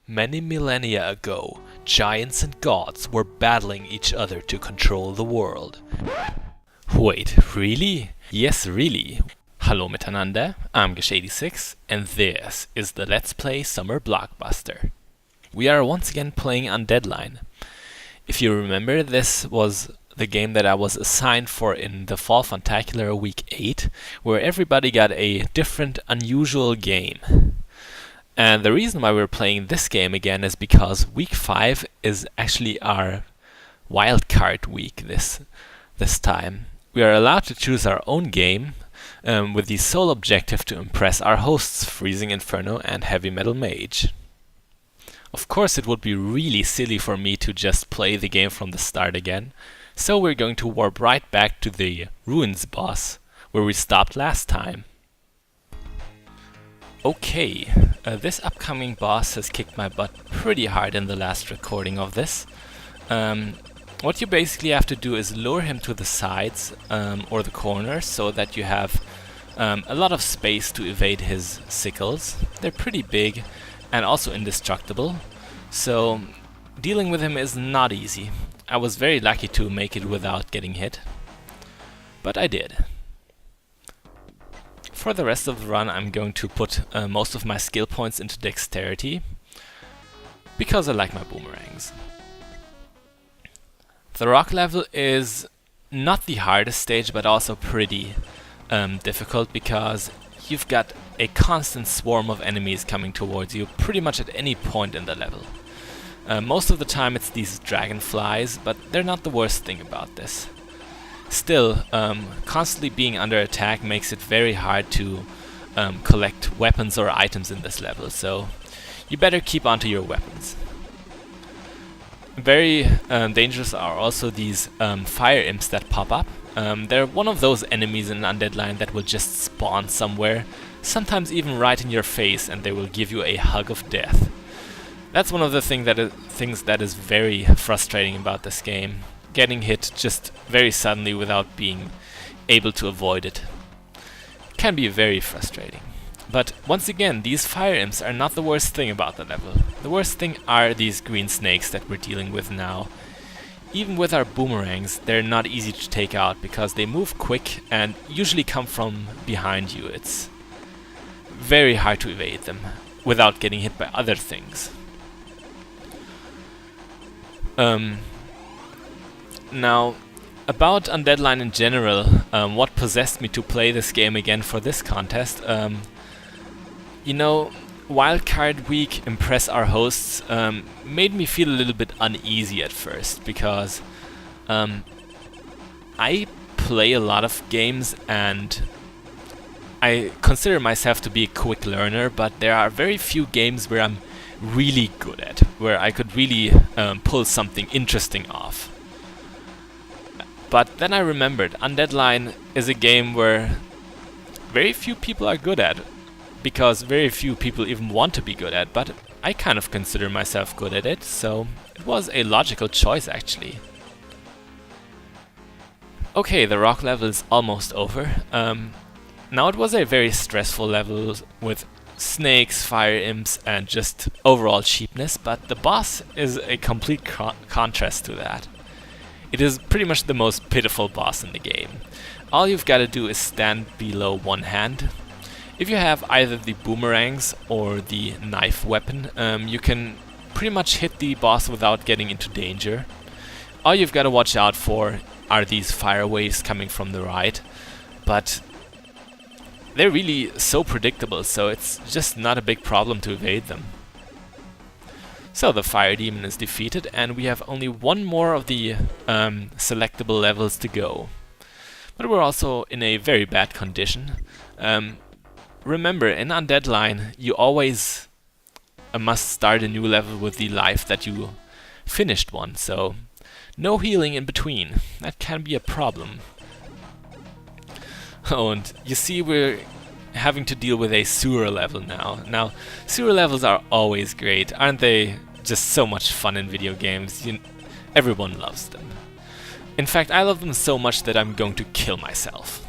Many millennia ago, giants and gods were battling each other to control the world. Wait, really? Yes, really. Hallo miteinander, I'm Gesh86 and this is the Let's Play Summer Blockbuster. We are once again playing Undeadline. If you remember, this was the game that I was assigned for in the Fall Funtacular Week 8, where everybody got a different, unusual game. And the reason why we're playing this game again is because Week 5 is actually our wildcard week this time. We are allowed to choose our own game, with the sole objective to impress our hosts, Freezing Inferno and Heavy Metal Mage. Of course, it would be really silly for me to just play the game from the start again, so we're going to warp right back to the Ruins boss, where we stopped last time. Okay, this upcoming boss has kicked my butt pretty hard in the last recording of this. What you basically have to do is lure him to the sides or the corners so that you have a lot of space to evade his sickles. They're pretty big and also indestructible, so dealing with him is not easy. I was very lucky to make it without getting hit, but I did. For the rest of the run, I'm going to put most of my skill points into dexterity, because I like my boomerangs. The rock level is not the hardest stage, but also pretty difficult, because you've got a constant swarm of enemies coming towards you pretty much at any point in the level. Most of the time it's these dragonflies, but they're not the worst thing about this. Still, constantly being under attack makes it very hard to collect weapons or items in this level, so you better keep onto your weapons. Very dangerous are also these fire imps that pop up. They're one of those enemies in Undeadline that will just spawn somewhere, sometimes even right in your face, and they will give you a hug of death. That's one of the things that is very frustrating about this game. Getting hit just very suddenly without being able to avoid it can be very frustrating. But once again, these fire imps are not the worst thing about the level. The worst thing are these green snakes that we're dealing with now. Even with our boomerangs, they're not easy to take out because they move quick and usually come from behind you. It's very hard to evade them without getting hit by other things. Now, about Undeadline in general, what possessed me to play this game again for this contest, you know, Wildcard Week, Impress Our Hosts, made me feel a little bit uneasy at first, because I play a lot of games and I consider myself to be a quick learner, but there are very few games where I'm really good at, where I could really pull something interesting off. But then I remembered, Undeadline is a game where very few people are good at, because very few people even want to be good at, but I kind of consider myself good at it, so it was a logical choice actually. Okay, the rock level is almost over. Now it was a very stressful level with snakes, fire imps, and just overall cheapness, but the boss is a complete contrast to that. It is pretty much the most pitiful boss in the game. All you've got to do is stand below one hand. If you have either the boomerangs or the knife weapon, you can pretty much hit the boss without getting into danger. All you've got to watch out for are these fire waves coming from the right, but they're really so predictable, so it's just not a big problem to evade them. So the fire demon is defeated, and we have only one more of the selectable levels to go. But we're also in a very bad condition. Remember, in Undeadline, you always must start a new level with the life that you finished one, so no healing in between. That can be a problem. Oh, and you see we're having to deal with a sewer level now. Now, sewer levels are always great, aren't they? Just so much fun in video games. Everyone loves them. In fact, I love them so much that I'm going to kill myself.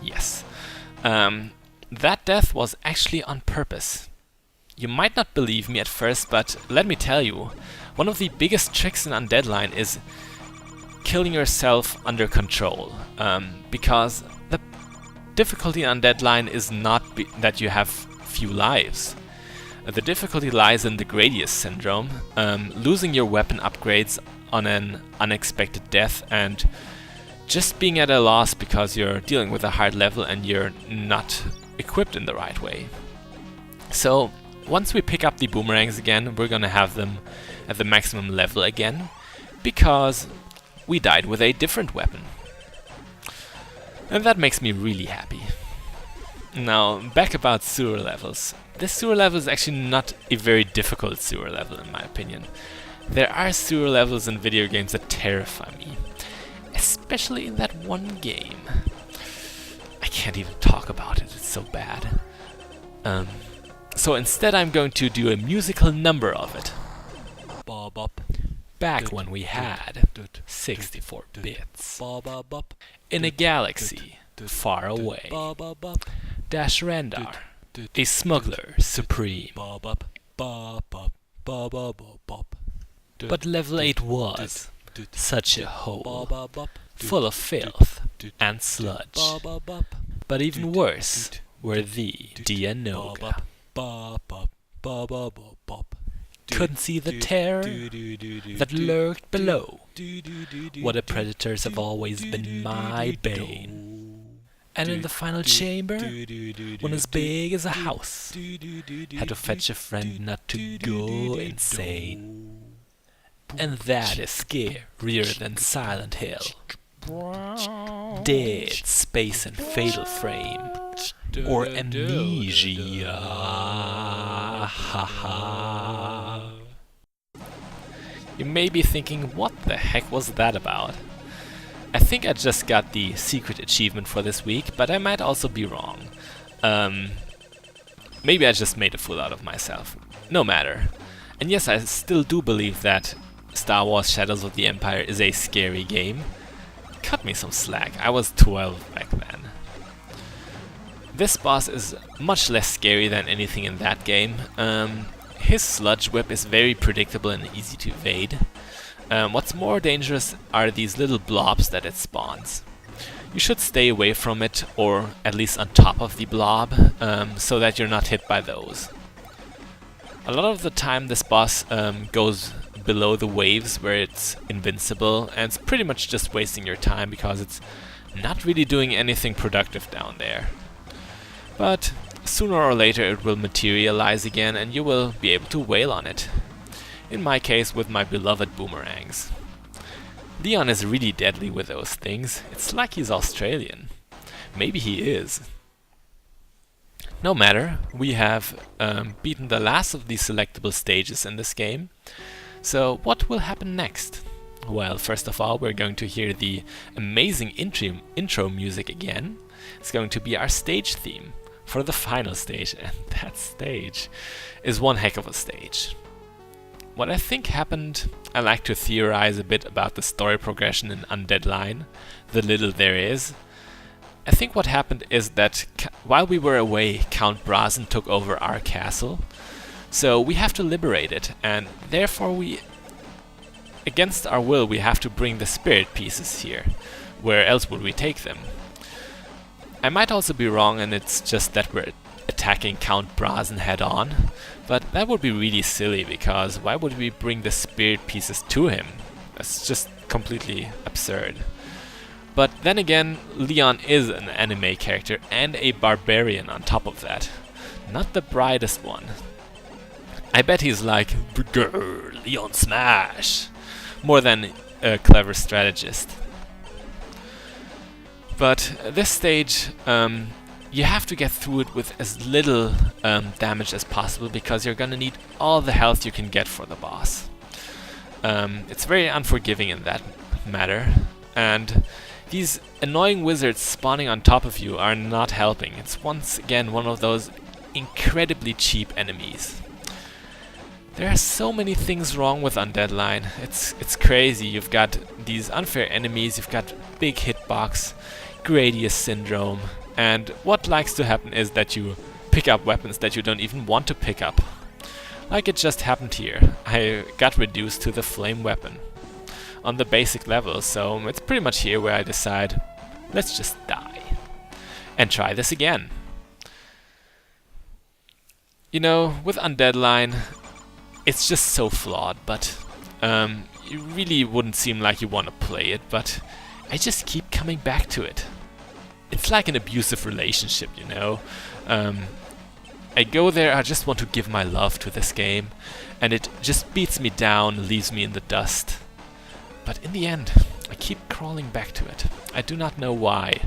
Yes. That death was actually on purpose. You might not believe me at first, but let me tell you, one of the biggest tricks in Undeadline is killing yourself under control, because the difficulty in Undeadline is not that you have few lives. The difficulty lies in the Gradius syndrome, losing your weapon upgrades on an unexpected death and just being at a loss because you're dealing with a hard level and you're not equipped in the right way. So once we pick up the boomerangs again, we're gonna have them at the maximum level again, because we died with a different weapon. And that makes me really happy. Now, back about sewer levels. This sewer level is actually not a very difficult sewer level in my opinion. There are sewer levels in video games that terrify me. Especially in that one game. I can't even talk about it, it's so bad. So instead I'm going to do a musical number of it. Back when we had 64 bits. In a galaxy far away. Dash Randar, a smuggler supreme. But level 8 was such a hole, full of filth and sludge. But even worse were the Dianoga. Couldn't see the terror that lurked below. What the predators have always been my bane. And in the final chamber, one as big as a house, had to fetch a friend not to go insane. And that is scarier than Silent Hill. Dead Space and Fatal Frame, or Amnesia. Haha. You may be thinking, what the heck was that about? I think I just got the secret achievement for this week, but I might also be wrong. Maybe I just made a fool out of myself. No matter. And yes, I still do believe that Star Wars Shadows of the Empire is a scary game. Cut me some slack, I was 12 back then. This boss is much less scary than anything in that game. His sludge whip is very predictable and easy to evade. What's more dangerous are these little blobs that it spawns. You should stay away from it, or at least on top of the blob, so that you're not hit by those. A lot of the time this boss goes below the waves where it's invincible, and it's pretty much just wasting your time because it's not really doing anything productive down there. But sooner or later it will materialize again and you will be able to wail on it. In my case, with my beloved boomerangs. Leon is really deadly with those things. It's like he's Australian. Maybe he is. No matter, we have beaten the last of the selectable stages in this game. So what will happen next? Well, first of all, we're going to hear the amazing intro music again. It's going to be our stage theme for the final stage, and that stage is one heck of a stage. What I think happened, I like to theorize a bit about the story progression in Undeadline, the little there is. I think what happened is that while we were away, Count Brazen took over our castle, so we have to liberate it, and therefore against our will, we have to bring the spirit pieces here. Where else would we take them? I might also be wrong and it's just that we're attacking Count Brazen head on, but that would be really silly because why would we bring the spirit pieces to him? That's just completely absurd. But then again, Leon is an anime character and a barbarian on top of that. Not the brightest one. I bet he's like, "Grrr, Leon smash!" more than a clever strategist. But this stage, you have to get through it with as little damage as possible because you're gonna need all the health you can get for the boss. It's very unforgiving in that matter, and these annoying wizards spawning on top of you are not helping. It's once again one of those incredibly cheap enemies. There are so many things wrong with Undeadline. It's crazy. You've got these unfair enemies, you've got big hitbox, Gradius syndrome, and what likes to happen is that you pick up weapons that you don't even want to pick up. Like it just happened here. I got reduced to the flame weapon on the basic level, so it's pretty much here where I decide, let's just die and try this again. You know, with Undeadline, it's just so flawed, but it really wouldn't seem like you want to play it, but I just keep coming back to it. It's like an abusive relationship, you know. I go there, I just want to give my love to this game, and it just beats me down, leaves me in the dust. But in the end, I keep crawling back to it. I do not know why.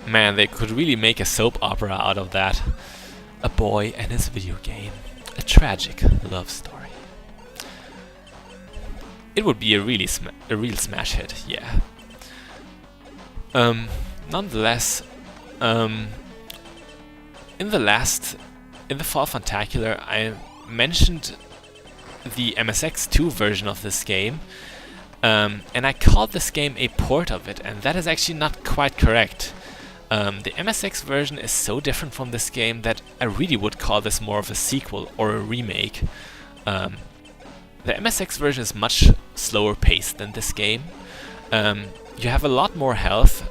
Man, they could really make a soap opera out of that. A boy and his video game. A tragic love story. It would be a real smash hit, yeah. Nonetheless, in the Fall Funtacular, I mentioned the MSX2 version of this game, and I called this game a port of it, and that is actually not quite correct. The MSX version is so different from this game that I really would call this more of a sequel or a remake. The MSX version is much slower paced than this game. You have a lot more health,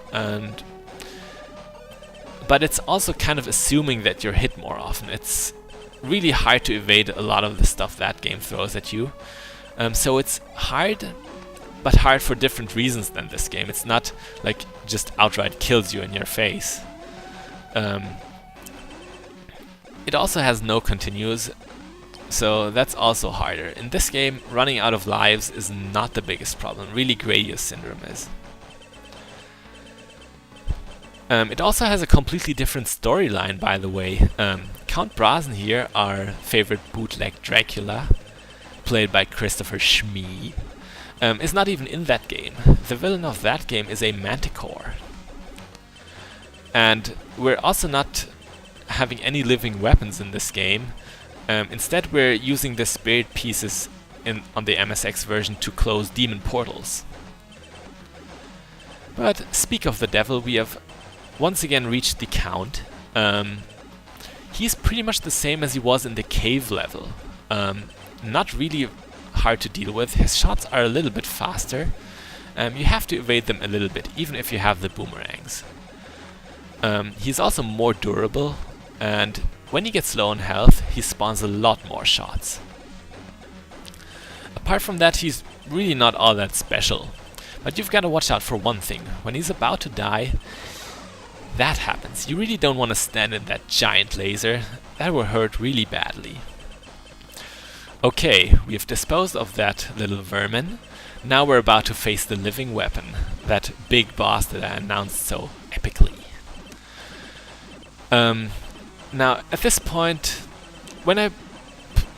but it's also kind of assuming that you're hit more often. It's really hard to evade a lot of the stuff that game throws at you. So it's hard, but hard for different reasons than this game. It's not like just outright kills you in your face. It also has no continues, so that's also harder. In this game, running out of lives is not the biggest problem. Really, Gradius syndrome is. It also has a completely different storyline, by the way. Count Brazen here, our favorite bootleg Dracula, played by Christopher Schmee, is not even in that game. The villain of that game is a manticore. And we're also not having any living weapons in this game. Instead, we're using the spirit pieces on the MSX version to close demon portals. But speak of the devil, we have once again reached the Count. He's pretty much the same as he was in the cave level. Not really hard to deal with. His shots are a little bit faster. You have to evade them a little bit, even if you have the boomerangs. He's also more durable, and when he gets low on health, he spawns a lot more shots. Apart from that, he's really not all that special. But you've got to watch out for one thing. When he's about to die, that happens. You really don't want to stand in that giant laser. That will hurt really badly. Okay, we have disposed of that little vermin. Now we're about to face the living weapon, that big boss that I announced so epically. Now, at this point, when I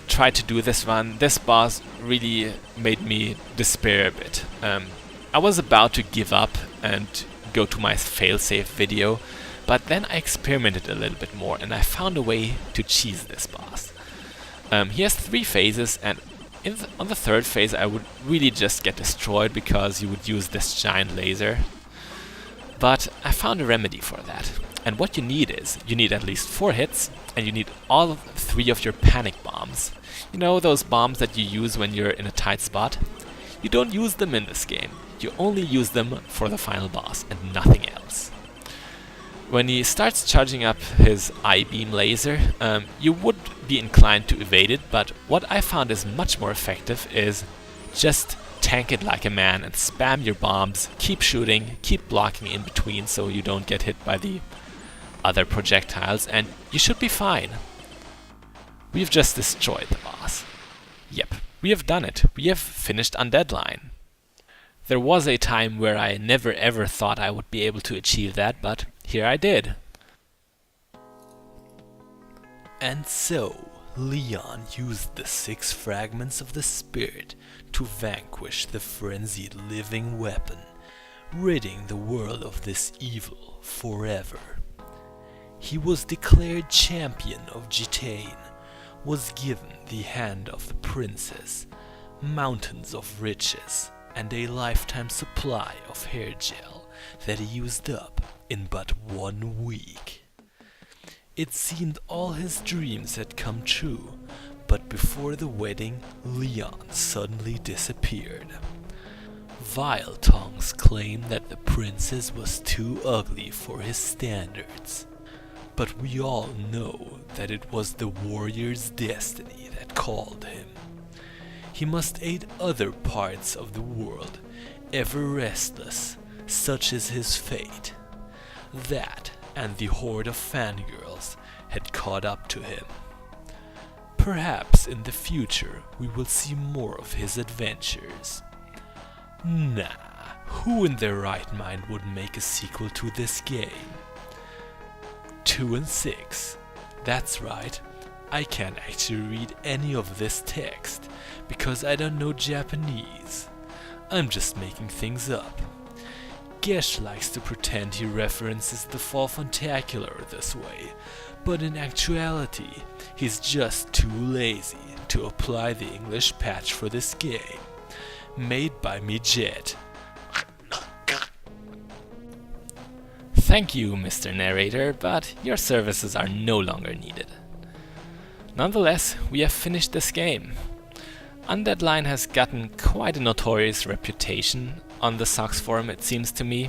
tried to do this run, this boss really made me despair a bit. I was about to give up and go to my failsafe video, but then I experimented a little bit more and I found a way to cheese this boss. He has 3 phases, and on the 3rd phase I would really just get destroyed because you would use this giant laser. But I found a remedy for that. And what you need is, you need at least 4 hits, and you need all 3 of your panic bombs. You know, those bombs that you use when you're in a tight spot? You don't use them in this game. You only use them for the final boss, and nothing else. When he starts charging up his I-beam laser, you would be inclined to evade it, but what I found is much more effective is just tank it like a man and spam your bombs, keep shooting, keep blocking in between so you don't get hit by the other projectiles, and you should be fine. We've just destroyed the boss. Yep, we have done it. We have finished Undeadline. There was a time where I never ever thought I would be able to achieve that, but here I did. And so, Leon used the 6 fragments of the spirit to vanquish the frenzied living weapon, ridding the world of this evil forever. He was declared champion of Gitane, was given the hand of the princess, mountains of riches, and a lifetime supply of hair gel that he used up in but 1 week. It seemed all his dreams had come true, but before the wedding, Leon suddenly disappeared. Vile tongues claimed that the princess was too ugly for his standards. But we all know that it was the warrior's destiny that called him. He must aid other parts of the world, ever restless, such is his fate. That and the horde of fangirls had caught up to him. Perhaps in the future we will see more of his adventures. Nah, who in their right mind would make a sequel to this game? 2 and 6. That's right, I can't actually read any of this text because I don't know Japanese. I'm just making things up. Gesh likes to pretend he references the Fall Funtacular this way, but in actuality, he's just too lazy to apply the English patch for this game. Made by me, Jet. Thank you, Mr. Narrator, but your services are no longer needed. Nonetheless, we have finished this game. Undeadline has gotten quite a notorious reputation on the Sox forum, it seems to me.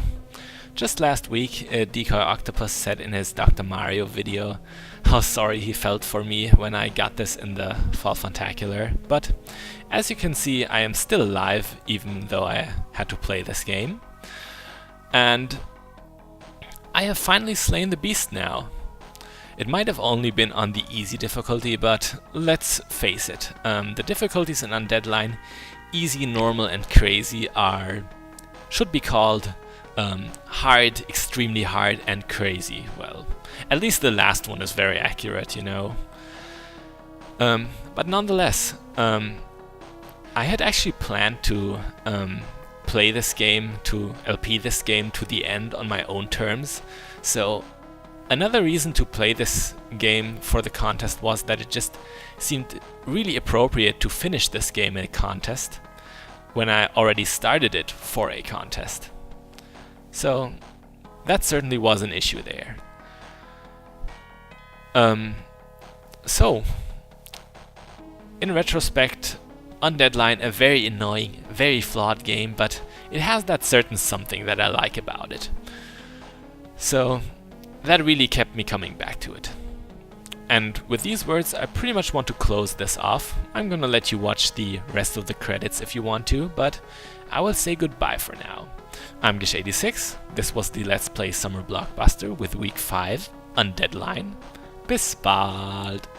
Just last week, Decoy Octopus said in his Dr. Mario video how sorry he felt for me when I got this in the Fall Funtacular, but as you can see, I am still alive even though I had to play this game. And I have finally slain the beast now. It might have only been on the easy difficulty, but let's face it, the difficulties in Undeadline, easy, normal and crazy, should be called hard, extremely hard and crazy. Well, at least the last one is very accurate, you know. But nonetheless, I had actually planned to play this game, to LP this game to the end on my own terms. So another reason to play this game for the contest was that it just seemed really appropriate to finish this game in a contest when I already started it for a contest. So that certainly was an issue there. So in retrospect, Undeadline, a very annoying, very flawed game, but it has that certain something that I like about it. So that really kept me coming back to it. And with these words, I pretty much want to close this off. I'm gonna let you watch the rest of the credits if you want to, but I will say goodbye for now. I'm Gish86, this was the Let's Play Summer Blockbuster with Week 5, Undeadline. Bis bald!